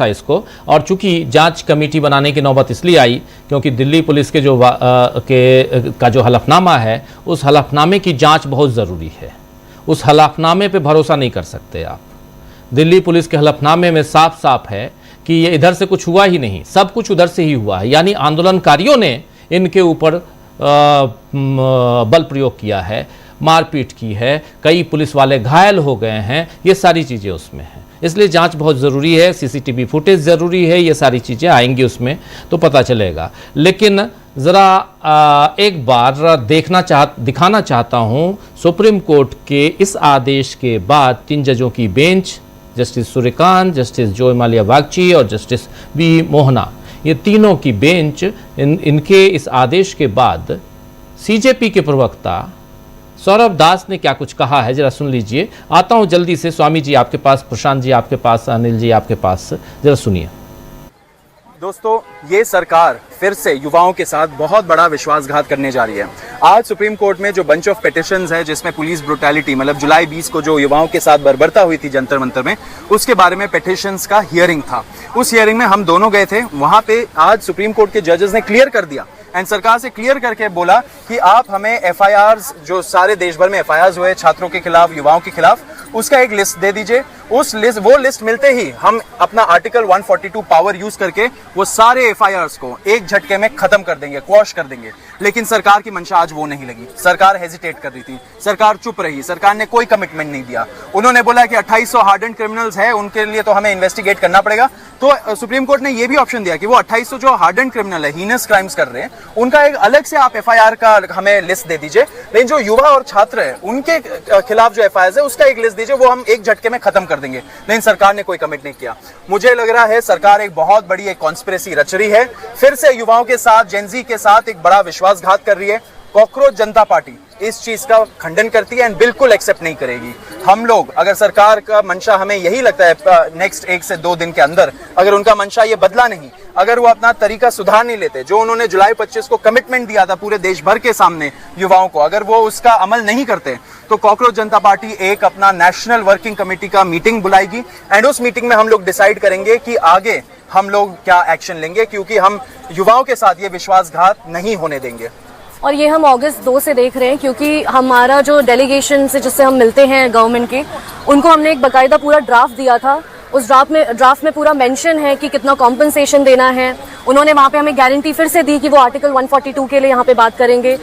था इसको। और चूंकि जांच कमेटी बनाने की नौबत इसलिए आई क्योंकि दिल्ली पुलिस के का जो हलफनामा है, उस हलफनामे की जांच बहुत ज़रूरी है। उस हलफनामे पे भरोसा नहीं कर सकते आप। दिल्ली पुलिस के हलफनामे में साफ साफ है कि ये इधर से कुछ हुआ ही नहीं, सब कुछ उधर से ही हुआ है। यानी आंदोलनकारियों ने इनके ऊपर बल प्रयोग किया है, मारपीट की है, कई पुलिस वाले घायल हो गए हैं, ये सारी चीज़ें उसमें हैं। इसलिए जांच बहुत ज़रूरी है, सीसीटीवी फुटेज ज़रूरी है, ये सारी चीज़ें आएंगी उसमें तो पता चलेगा। लेकिन ज़रा एक बार दिखाना चाहता हूँ सुप्रीम कोर्ट के इस आदेश के बाद 3 जजों की bench, justice Suryakant, justice Joy Mallya Bagchi और जस्टिस बी मोहना, ये तीनों की बेंच इनके इस आदेश के बाद सीजेपी के प्रवक्ता सौरभ दास ने क्या कुछ कहा है, जरा सुन लीजिए। आता हूं जल्दी से, स्वामी जी आपके पास, प्रशांत जी आपके पास, अनिल जी आपके पास, जरा सुनिए। दोस्तों, ये सरकार फिर से युवाओं के साथ बहुत बड़ा विश्वासघात करने जा रही है। आज सुप्रीम कोर्ट में जो बंच ऑफ पिटिशंस है, जिसमें पुलिस ब्रुटैलिटी मतलब जुलाई 20 को जो युवाओं के साथ बर्बरता हुई थी जंतर मंतर में, उसके बारे में पिटिशंस का हियरिंग था। उस हियरिंग में हम दोनों गए थे। वहां पे आज सुप्रीम कोर्ट के जजेस ने क्लियर कर दिया एंड सरकार से क्लियर करके बोला कि आप हमें एफआईआर्स, जो सारे देश भर में एफआईआर्स हुए छात्रों के खिलाफ, युवाओं के खिलाफ, उसका एक लिस्ट दे दीजिए। वो लिस्ट मिलते ही हम अपना आर्टिकल 142 पावर यूज करके वो सारे एफआईआर्स को एक झटके में खत्म कर देंगे, क्वॉश कर देंगे। लेकिन सरकार की मंशा आज वो नहीं लगी। सरकार हेजिटेट कर रही थी, सरकार चुप रही, सरकार ने कोई कमिटमेंट नहीं दिया। उन्होंने बोला कि 2800 हार्डन क्रिमिनल्स है, उनके लिए तो हमें इन्वेस्टिगेट करना पड़ेगा। तो सुप्रीम कोर्ट ने ये भी ऑप्शन दिया कि वो 2800 जो हार्डन क्रिमिनल है, हीनस क्राइम्स कर रहे हैं, उनका एक अलग से आप एफआईआर का हमें लिस्ट दे दीजिए। लेकिन जो युवा और छात्र है उनके खिलाफ जो एफआईआर है उसका एक लिस्ट दीजिए, वो हम एक झटके में खत्म कर देंगे। लेकिन सरकार ने कोई कमिट नहीं किया। मुझे लग रहा है सरकार एक बहुत बड़ी एक कॉन्स्पिरेसी रच रही है, फिर से युवाओं के साथ, जेनजी के साथ एक बड़ा विश्वासघात कर रही है। कॉकरोच जनता पार्टी इस चीज का खंडन करती है एंड बिल्कुल एक्सेप्ट नहीं करेगी। हम लोग, अगर सरकार का मंशा, हमें यही लगता है नेक्स्ट 1 से 2 दिन के अंदर अगर उनका मंशा ये बदला नहीं, अगर वो अपना तरीका सुधार नहीं लेते, जो उन्होंने जुलाई 25 को कमिटमेंट दिया था पूरे देश भर के सामने युवाओं को, अगर वो उसका अमल नहीं करते, तो कॉकरोच जनता पार्टी एक अपना नेशनल वर्किंग कमेटी का मीटिंग बुलाएगी एंड उस मीटिंग में हम लोग डिसाइड करेंगे कि आगे हम लोग क्या एक्शन लेंगे, क्योंकि हम युवाओं के साथ ये विश्वासघात नहीं होने देंगे। और ये हम अगस्त 2 से देख रहे हैं, क्योंकि हमारा जो डेलीगेशन से जिससे हम मिलते हैं गवर्नमेंट के, उनको हमने एक बाकायदा पूरा ड्राफ्ट दिया था। उस ड्राफ्ट में पूरा मेंशन है कि कितना कॉम्पनसेशन देना है। उन्होंने वहाँ पे हमें गारंटी फिर से दी कि वो आर्टिकल 142 के लिए यहाँ पे बात करेंगे।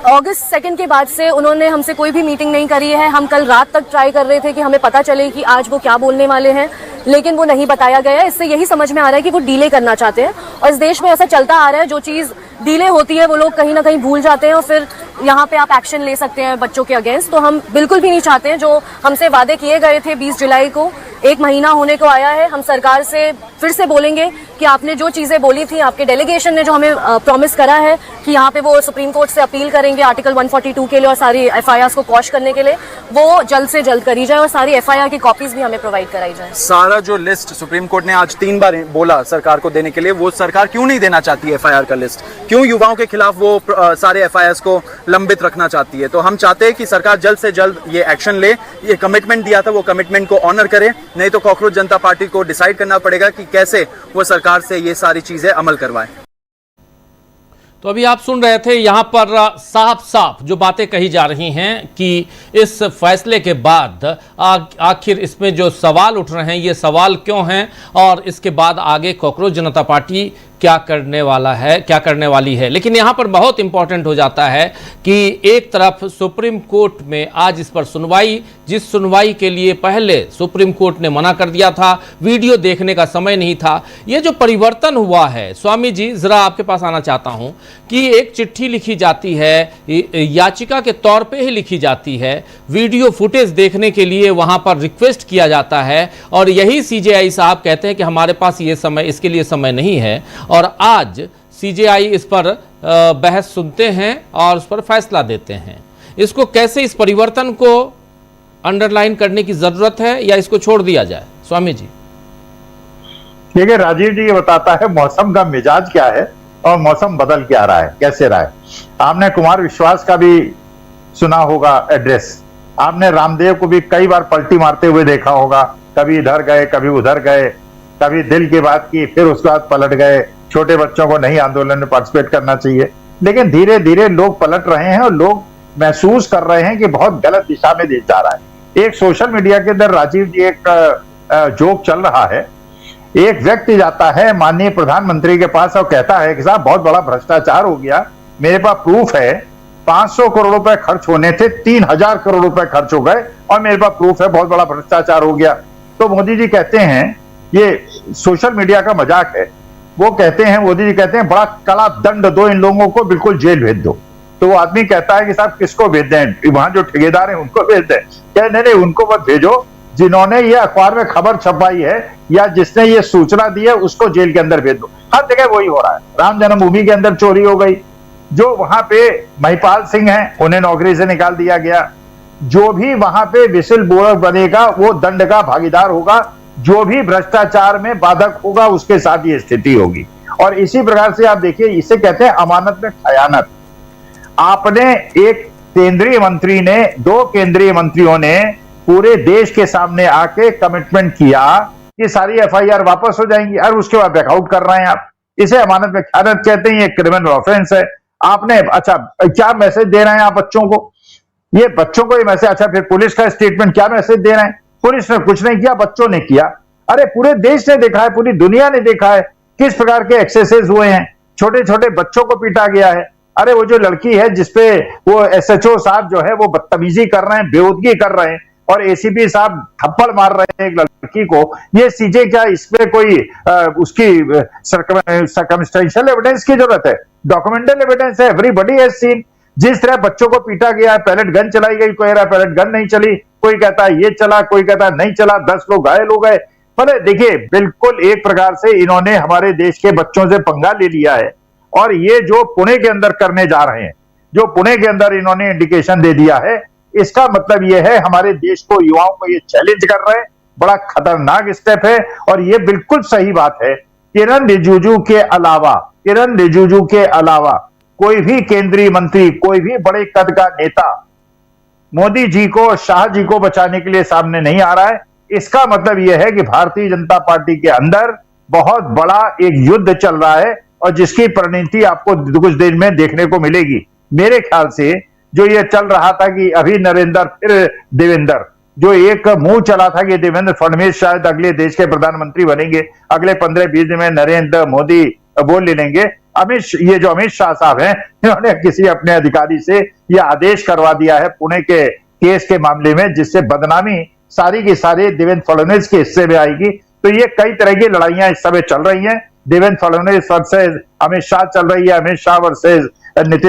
अगस्त 2 के बाद से उन्होंने हमसे कोई भी मीटिंग नहीं करी है। हम कल रात तक ट्राई कर रहे थे कि हमें पता चले कि आज वो क्या बोलने वाले हैं, लेकिन वो नहीं बताया गया। इससे यही समझ में आ रहा है कि वो डीले करना चाहते हैं और इस देश में ऐसा चलता आ रहा है, जो चीज़ डीले होती है वो लोग कहीं ना कहीं भूल जाते हैं और फिर यहाँ पे आप एक्शन ले सकते हैं बच्चों के अगेंस्ट। तो हम बिल्कुल भी नहीं चाहते हैं, जो हमसे वादे किए गए थे 20 जुलाई को, 1 महीना होने को आया है। हम सरकार से फिर से बोलेंगे कि आपने जो चीज़ें बोली थी, आपके डेलीगेशन ने जो हमें प्रॉमिस करा है कि यहाँ पे वो सुप्रीम कोर्ट से अपील करेंगे आर्टिकल 142 के लिए और सारी एफआईआर को क्वॉश करने के लिए, वो जल्द से जल्द करी जाए और सारी एफआईआर की कॉपीज भी हमें प्रोवाइड कराई जाए। सारा जो लिस्ट सुप्रीम कोर्ट ने आज 3 बार बोला सरकार को देने के लिए, वो सरकार क्यों नहीं देना चाहती है एफआईआर का लिस्ट? क्यों युवाओं के खिलाफ वो सारे एफआईआर को लंबित रखना चाहती है? तो हम चाहते हैं कि सरकार जल्द से जल्द ये एक्शन ले, ये कमिटमेंट दिया था वो कमिटमेंट को ऑनर करे, नहीं तो कॉकरोच जनता पार्टी को डिसाइड करना पड़ेगा कि कैसे वो सरकार से ये सारी चीजें अमल करवाए। तो अभी आप सुन रहे थे, यहाँ पर साफ साफ जो बातें कही जा रही हैं कि इस फैसले के बाद आखिर इसमें जो सवाल उठ रहे हैं, ये सवाल क्यों हैं और इसके बाद आगे कॉकरोच जनता पार्टी क्या करने वाली है। लेकिन यहाँ पर बहुत इंपॉर्टेंट हो जाता है कि एक तरफ सुप्रीम कोर्ट में आज इस पर सुनवाई, जिस सुनवाई के लिए पहले सुप्रीम कोर्ट ने मना कर दिया था, वीडियो देखने का समय नहीं था। ये जो परिवर्तन हुआ है, स्वामी जी जरा आपके पास आना चाहता हूँ कि एक चिट्ठी लिखी जाती है, याचिका के तौर पे ही लिखी जाती है, वीडियो फुटेज देखने के लिए वहाँ पर रिक्वेस्ट किया जाता है और यही सीजेआई साहब कहते हैं कि हमारे पास ये समय, इसके लिए समय नहीं है। और आज सीजेआई इस पर बहस सुनते हैं और उस पर फैसला देते हैं। इसको कैसे, इस परिवर्तन को अंडरलाइन करने की जरूरत है या इसको छोड़ दिया जाए? स्वामी जी देखिए, राजीव जी ये बताता है मौसम का मिजाज क्या है और मौसम बदल क्या रहा है, कैसे रहा है। आपने कुमार विश्वास का भी सुना होगा एड्रेस, आपने रामदेव को भी कई बार पलटी मारते हुए देखा होगा, कभी इधर गए कभी उधर गए। कभी दिल की बात की, फिर उसके बाद पलट गए, छोटे बच्चों को नहीं आंदोलन में पार्टिसिपेट करना चाहिए। लेकिन धीरे धीरे लोग पलट रहे हैं और लोग महसूस कर रहे हैं कि बहुत गलत दिशा में देश जा रहा है। एक सोशल मीडिया के अंदर राजीव जी एक जोक चल रहा है। एक व्यक्ति जाता है माननीय प्रधानमंत्री के पास और कहता है कि साहब बहुत बड़ा भ्रष्टाचार हो गया, मेरे पास प्रूफ है, 500 करोड़ रुपए खर्च होने थे, 3000 करोड़ रुपए खर्च हो गए और मेरे पास प्रूफ है, बहुत बड़ा भ्रष्टाचार हो गया। तो मोदी जी कहते हैं, ये सोशल मीडिया का मजाक है, वो कहते हैं, मोदी जी कहते हैं बड़ा कड़ा दंड दो इन लोगों को, बिल्कुल जेल भेज दो। तो वो आदमी कहता है कि साहब किसको भेज दें, वहां जो ठेकेदार हैं उनको भेज दें। क्या नहीं, उनको मत भेजो, जिन्होंने ये अखबार में खबर छपाई है या जिसने ये सूचना दी है उसको जेल के अंदर भेज दो। हर जगह वही हो रहा है। राम जन्मभूमि के अंदर चोरी हो गई, जो वहां पे महिपाल सिंह हैं उन्हें नौकरी से निकाल दिया गया। जो भी वहां पे विसिल ब्लोअर बनेगा वो दंड का भागीदार होगा, जो भी भ्रष्टाचार में बाधक होगा उसके साथ ये स्थिति होगी। और इसी प्रकार से आप देखिए, इसे कहते हैं अमानत में खयानत। आपने एक केंद्रीय मंत्री ने, 2 केंद्रीय मंत्रियों ने पूरे देश के सामने आके कमिटमेंट किया कि सारी एफआईआर वापस हो जाएंगी, और उसके बाद बैकआउट कर रहे हैं आप। इसे अमानत में खयानत कहते हैं, ये क्रिमिनल ऑफेंस है। आपने अच्छा क्या मैसेज दे रहे हैं आप बच्चों को, ये बच्चों को ये मैसेज, अच्छा फिर पुलिस का स्टेटमेंट क्या मैसेज दे रहे हैं, पुलिस ने कुछ नहीं किया, बच्चों ने किया। अरे पूरे देश ने देखा है, पूरी दुनिया ने देखा है किस प्रकार के एक्सेसेस हुए हैं, छोटे छोटे बच्चों को पीटा गया है। अरे वो जो लड़की है जिसपे वो एसएचओ साहब जो है वो बदतमीजी कर रहे हैं, बेहूदगी कर रहे हैं, और एसीपी साहब थप्पड़ मार रहे हैं एक लड़की को, ये चीजें क्या इसमें कोई उसकी सर्कमस्टेंशियल एविडेंस की जरूरत है? डॉक्यूमेंटल एविडेंस है, एवरीबॉडी हैज सीन। जिस तरह बच्चों को पीटा गया है, पैलेट गन चलाई गई, कोई कह रहा है पैलेट गन नहीं चली, कोई कहता है ये चला, कोई कहता है नहीं चला, 10 लोग घायल हो गए। पर देखिए बिल्कुल एक प्रकार से इन्होंने हमारे देश के बच्चों से पंगा ले लिया है। और ये जो पुणे के अंदर करने जा रहे हैं, जो पुणे के अंदर इन्होंने इंडिकेशन दे दिया है, इसका मतलब ये है हमारे देश को, युवाओं को ये चैलेंज कर रहे हैं। बड़ा खतरनाक स्टेप है और ये बिल्कुल सही बात है। किरण रिजिजू के अलावा कोई भी केंद्रीय मंत्री, कोई भी बड़े कद का नेता मोदी जी को, शाह जी को बचाने के लिए सामने नहीं आ रहा है। इसका मतलब यह है कि भारतीय जनता पार्टी के अंदर बहुत बड़ा एक युद्ध चल रहा है और जिसकी परिणति आपको कुछ देर में देखने को मिलेगी। मेरे ख्याल से जो ये चल रहा था कि अभी नरेंद्र फिर देवेंद्र, जो एक मुंह चला था कि देवेंद्र फडणवीस शायद अगले देश के प्रधानमंत्री बनेंगे, अगले 15-20 दिन में नरेंद्र मोदी बोल ले लेंगे। अमित शाह साहब हैं, इन्होंने किसी अपने अधिकारी से यह आदेश करवा दिया है पुणे के केस के मामले में, जिससे बदनामी सारी की सारी देवेंद्र फडणवीस के हिस्से में आएगी। तो ये कई तरह की लड़ाइयां इस समय चल रही हैं। देवेंद्र फडणवीस वर्सेस अमित शाह चल रही है, अमित शाह वर्सेस नीतीश